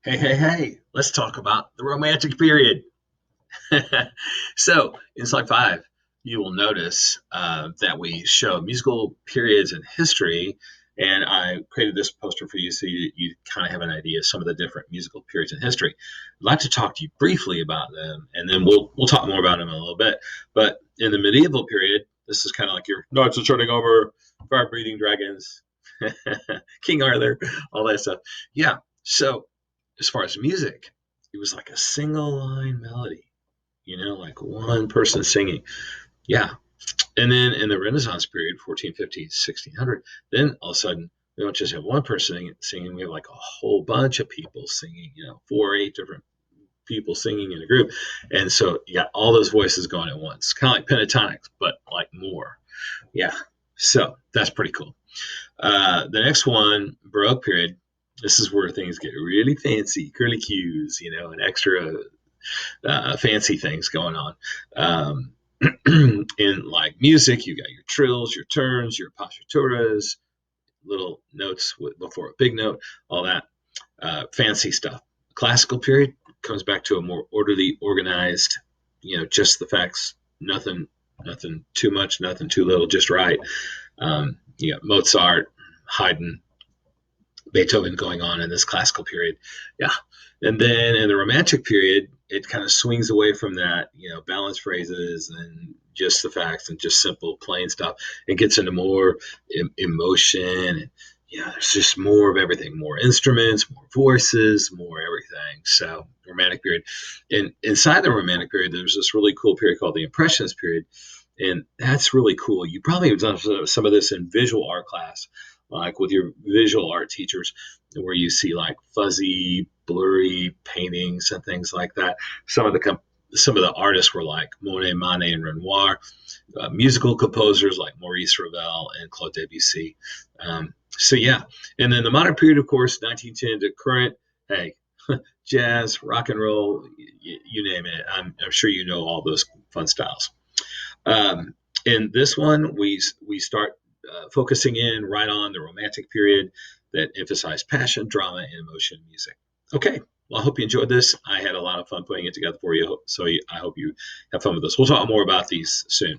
Hey, let's talk about the Romantic period. So, in slide 5, you will notice that we show musical periods in history. And I created this poster for you so you kind of have an idea of some of the different musical periods in history. I'd like to talk to you briefly about them, and then we'll talk more about them in a little bit. But in the medieval period, this is kind of like your knights are turning over, fire breathing dragons, King Arthur, all that stuff. Yeah. So as far as music, it was like a single line melody, like one person singing. Yeah. And then in the Renaissance period, 1450, 1600, then all of a sudden, we don't just have one person singing, we have like a whole bunch of people singing, 4 or 8 different people singing in a group. And so you got all those voices going at once, kind of like pentatonics, but like more. Yeah. So that's pretty cool. The next one, Baroque period, this is where things get really fancy, curly cues, and extra fancy things going on. In like music, you got your trills, your turns, your appoggiaturas, little notes before a big note, all that fancy stuff. Classical period comes back to a more orderly, organized, just the facts, nothing too much, nothing too little, just right. You got Mozart, Haydn, Beethoven going on in this classical period. Yeah. And then in the Romantic period, it kind of swings away from that, balanced phrases and just the facts and just simple, plain stuff. It gets into more emotion. And, there's just more of everything, more instruments, more voices, more everything. So, Romantic period. And inside the Romantic period, there's this really cool period called the Impressionist period. And that's really cool. You probably have done some of this in visual art class, like with your visual art teachers, where you see like fuzzy, blurry paintings and things like that. Some of the artists were like Monet, Manet, and Renoir. Musical composers like Maurice Ravel and Claude Debussy. So yeah, and then the modern period, of course, 1910 to current. Hey, jazz, rock and roll, you name it. I'm sure you know all those fun styles. In this one, we start focusing in right on the Romantic period that emphasized passion, drama, and emotion in music. Okay, well, I hope you enjoyed this. I had a lot of fun putting it together for you, so I hope you have fun with this. We'll talk more about these soon.